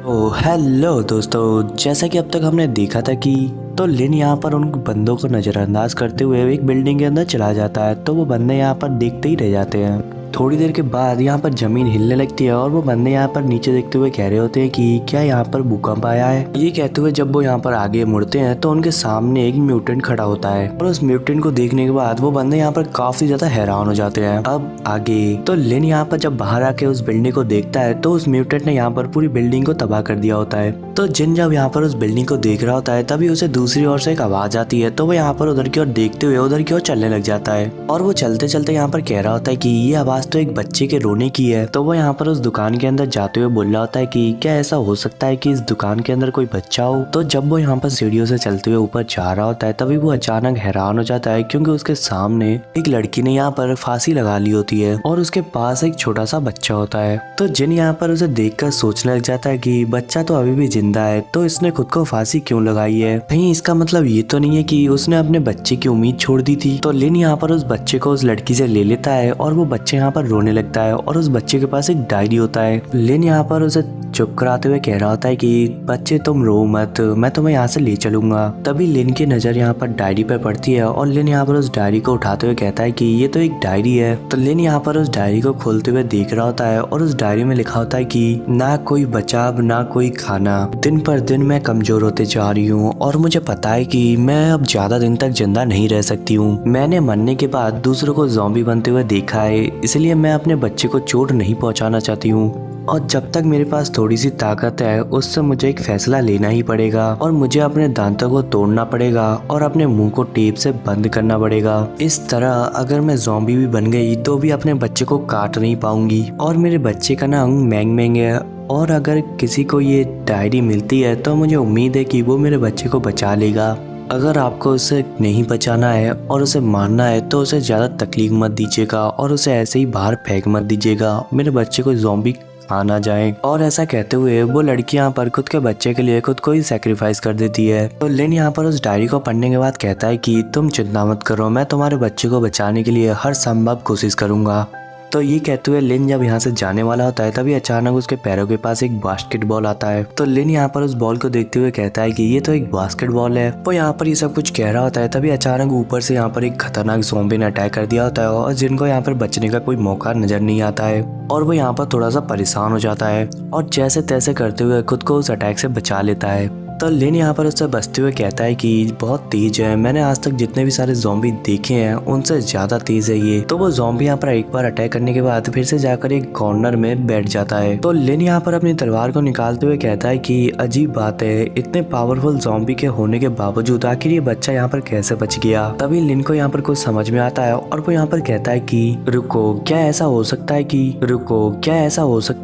Hello दोस्तों, जैसा कि अब तक हमने देखा था कि तो लिन यहाँ पर उन बंदों को नज़रअंदाज करते हुए एक बिल्डिंग के अंदर चला जाता है। तो वो बंदे यहाँ पर देखते ही रह जाते हैं। थोड़ी देर के बाद यहाँ पर जमीन हिलने लगती है और वो बंदे यहाँ पर नीचे देखते हुए कह रहे होते हैं कि क्या यहाँ पर भूकंप आया है। ये कहते हुए जब वो यहाँ पर आगे मुड़ते हैं तो उनके सामने एक म्यूटेंट खड़ा होता है और उस म्यूटेंट को देखने के बाद वो बंदे यहाँ पर काफी ज्यादा हैरान हो जाते हैं। अब आगे तो लिन यहाँ पर जब बाहर आके उस बिल्डिंग को देखता है तो उस म्यूटेंट ने यहाँ पर पूरी बिल्डिंग को तबाह कर दिया होता है। तो जिन जब यहाँ पर उस बिल्डिंग को देख रहा होता है तभी उसे दूसरी ओर से एक आवाज आती है। तो वो यहाँ पर उधर की ओर देखते हुए उधर की ओर चलने लग जाता है और वो चलते चलते यहाँ पर कह रहा होता है कि ये आवाज तो एक बच्चे के रोने की है। तो वो यहाँ पर उस दुकान के अंदर जाते हुए बोल रहा होता है कि क्या ऐसा हो सकता है कि इस दुकान के अंदर कोई बच्चा हो। तो जब वो यहाँ पर सीढ़ियों से चलते हुए ऊपर जा रहा होता है तभी वो अचानक हैरान हो जाता है क्योंकि उसके सामने एक लड़की ने यहाँ पर फांसी लगा ली होती है और उसके पास एक छोटा सा बच्चा होता है। तो जिन यहाँ पर उसे देखकर सोचने लग जाता है कि बच्चा तो अभी भी जिंदा है तो इसने खुद को फांसी क्यों लगाई है। कहीं इसका मतलब ये तो नहीं है कि उसने अपने बच्चे की उम्मीद छोड़ दी थी। तो लिन यहाँ पर उस बच्चे को उस लड़की से ले लेता है और वो बच्चे यहाँ पर रोने लगता है और उस बच्चे के पास एक डायरी होता है। लिन यहाँ पर उसे चुप कराते हुए कह रहा होता है कि बच्चे तुम रो मत, मैं तुम्हें यहाँ से ले चलूंगा। तभी लिन की नजर यहाँ पर डायरी पर पड़ती है और लिन यहाँ पर उस डायरी को उठाते हुए कहता है कि ये तो एक डायरी है। तो लिन यहाँ पर उस डायरी को खोलते हुए देख रहा होता है और उस डायरी में लिखा होता है कि ना कोई बचाव ना कोई खाना, दिन पर दिन मैं कमजोर होते जा रही हूँ और मुझे पता है कि मैं अब ज्यादा दिन तक जिंदा नहीं रह सकती हूँ। मैंने मरने के बाद दूसरों को ज़ॉम्बी बनते हुए देखा है, इसलिए मैं अपने बच्चे को चोट नहीं पहुँचाना चाहती हूँ और जब तक मेरे पास थोड़ी सी ताकत है उससे मुझे एक फैसला लेना ही पड़ेगा और मुझे अपने दांतों को तोड़ना पड़ेगा और अपने मुंह को टेप से बंद करना पड़ेगा। इस तरह अगर मैं ज़ॉम्बी भी बन गई तो भी अपने बच्चे को काट नहीं पाऊंगी और मेरे बच्चे का नाम मैंग मैंग है और अगर किसी को ये डायरी मिलती है तो मुझे उम्मीद है कि वो मेरे बच्चे को बचा लेगा। अगर आपको उसे नहीं बचाना है और उसे मारना है तो उसे ज़्यादा तकलीफ मत दीजिएगा और उसे ऐसे ही बाहर फेंक मत दीजिएगा, मेरे बच्चे को ज़ॉम्बी आ ना जाए। और ऐसा कहते हुए वो लड़की यहाँ पर खुद के बच्चे के लिए खुद को ही सैक्रिफाइस कर देती है। तो लिन यहाँ पर उस डायरी को पढ़ने के बाद कहता है कि तुम चिंता मत करो, मैं तुम्हारे बच्चे को बचाने के लिए हर संभव कोशिश करूंगा। तो ये कहते हुए लिन जब यहाँ से जाने वाला होता है तभी अचानक उसके पैरों के पास एक बास्केटबॉल आता है। तो लिन यहाँ पर उस बॉल को देखते हुए कहता है कि ये तो एक बास्केटबॉल है। वो यहाँ पर ये सब कुछ कह रहा होता है तभी अचानक ऊपर से यहाँ पर एक खतरनाक ज़ॉम्बी ने अटैक कर दिया होता है और जिनको यहाँ पर बचने का कोई मौका नजर नहीं आता है और वो यहाँ पर थोड़ा सा परेशान हो जाता है और जैसे तैसे करते हुए खुद को उस अटैक से बचा लेता है। तो लिन यहाँ पर उससे बचते हुए कहता है कि बहुत तेज है, मैंने आज तक जितने भी सारे ज़ॉम्बी देखे हैं उनसे ज्यादा तेज है ये। तो वो ज़ॉम्बी यहाँ पर एक बार अटैक करने के बाद फिर से जाकर एक कॉर्नर में बैठ जाता है। तो लिन यहाँ पर अपनी तलवार को निकालते हुए कहता है कि अजीब बात है, इतने पावरफुल ज़ॉम्बी के होने के बावजूद आखिर ये बच्चा यहाँ पर कैसे बच गया। तभी लिन को यहाँ पर कुछ समझ में आता है और वो यहाँ पर कहता है कि रुको, क्या ऐसा हो सकता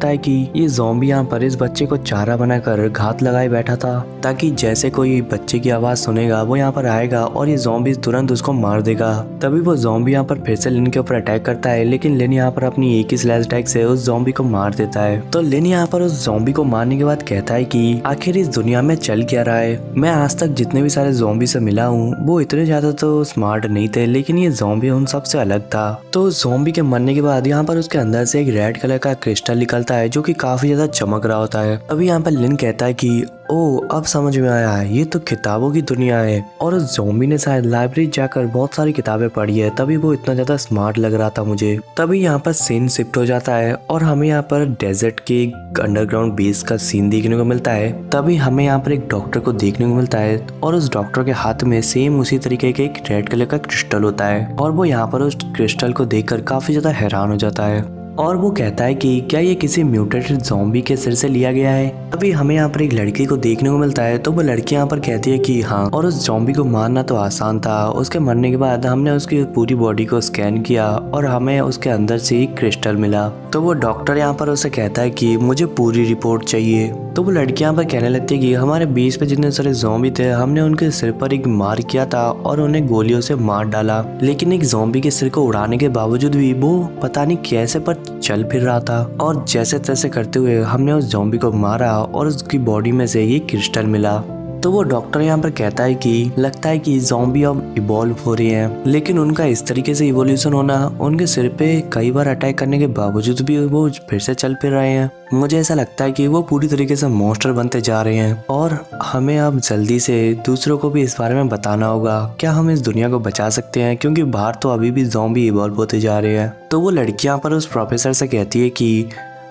है कि ये ज़ॉम्बी यहाँ पर इस बच्चे को चारा बनाकर घात लगाए बैठा था ताकि जैसे कोई बच्चे की आवाज सुनेगा वो यहाँ पर आएगा और ये ज़ॉम्बी तुरंत उसको मार देगा। तभी वो ज़ॉम्बी यहाँ पर फिर से लिन के ऊपर अटैक करता है लेकिन लिन यहाँ पर अपनी एक ही स्लैश अटैक से उस ज़ॉम्बी को मार देता है। तो लिन यहाँ पर उस ज़ॉम्बी को मारने के बाद कहता है कि आखिर इस दुनिया में चल क्या रहा है। मैं आज तक जितने भी सारे ज़ॉम्बी से मिला हूँ वो इतने ज्यादा तो स्मार्ट नहीं थे लेकिन ये ज़ॉम्बी उन सबसे अलग था। तो ज़ॉम्बी के मरने के बाद यहाँ पर उसके अंदर से एक रेड कलर का क्रिस्टल निकलता है जो कि काफी ज्यादा चमक रहा होता है। अभी यहाँ पर लिन कहता है कि ओ अब समझ में आया, ये तो किताबों की दुनिया है और उस ज़ॉम्बी ने शायद लाइब्रेरी जाकर बहुत सारी किताबें पढ़ी है तभी वो इतना ज्यादा स्मार्ट लग रहा था मुझे। तभी यहाँ पर सीन शिफ्ट हो जाता है और हमें यहाँ पर डेजर्ट के अंडरग्राउंड बेस का सीन देखने को मिलता है। तभी हमें यहाँ पर एक डॉक्टर को देखने को मिलता है और उस डॉक्टर के हाथ में सेम उसी तरीके के एक रेड कलर का क्रिस्टल होता है और वो यहाँ पर उस क्रिस्टल को देखकर काफी ज्यादा हैरान हो जाता है और वो कहता है कि क्या ये किसी म्यूटेटेड ज़ॉम्बी के सिर से लिया गया है। अभी हमें यहाँ पर एक लड़की को देखने को मिलता है तो वो लड़की यहाँ पर कहती है कि हाँ, और उस ज़ॉम्बी को मारना तो आसान था। उसके मरने के बाद हमने उसकी पूरी बॉडी को स्कैन किया और हमें उसके अंदर से एक क्रिस्टल मिला। तो वो डॉक्टर यहाँ पर उसे कहता है कि मुझे पूरी रिपोर्ट चाहिए। तो वो लड़की यहाँ पर कहने लगती है कि हमारे बेस पे जितने सारे ज़ॉम्बी थे हमने उनके सिर पर एक मार किया था और उन्हें गोलियों से मार डाला, लेकिन एक ज़ॉम्बी के सिर को उड़ाने के बावजूद भी वो पता नहीं कैसे पर चल फिर रहा था और जैसे तैसे करते हुए हमने उस ज़ॉम्बी को मारा और उसकी बॉडी में से ये क्रिस्टल मिला। तो वो डॉक्टर यहाँ पर कहता है कि लगता है कि ज़ॉम्बी अब इवॉल्व हो रही हैं, लेकिन उनका इस तरीके से इवोल्यूशन होना, उनके सिर पे कई बार अटैक करने के बावजूद भी वो फिर से चल फिर रहे हैं। मुझे ऐसा लगता है कि वो पूरी तरीके से मॉन्स्टर बनते जा रहे हैं और हमें अब जल्दी से दूसरों को भी इस बारे में बताना होगा। क्या हम इस दुनिया को बचा सकते हैं, क्योंकि बाहर तो अभी भी ज़ॉम्बी इवॉल्व होते जा रहे हैं। तो वो लड़की यहाँ पर उस प्रोफेसर से कहती है कि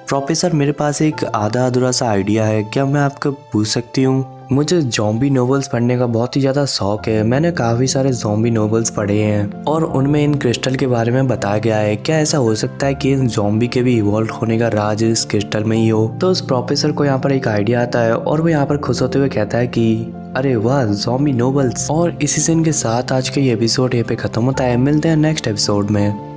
प्रोफेसर, मेरे पास एक आधा अधूरा सा आइडिया है, क्या मैं आपको पूछ सकती हूँ? मुझे ज़ॉम्बी नॉवेल्स पढ़ने का बहुत ही ज़्यादा शौक है। मैंने काफ़ी सारे ज़ॉम्बी नॉवेल्स पढ़े हैं और उनमें इन क्रिस्टल के बारे में बताया गया है। क्या ऐसा हो सकता है कि इन ज़ॉम्बी के भी इवॉल्व होने का राज इस क्रिस्टल में ही हो? तो उस प्रोफेसर को यहाँ पर एक आइडिया आता है और वो यहाँ पर खुश होते हुए कहता है कि अरे वाह, ज़ॉम्बी नॉवेल्स। और इसी सीन के साथ आज का ये एपिसोड यहाँ पे खत्म होता है। मिलते हैं नेक्स्ट एपिसोड में।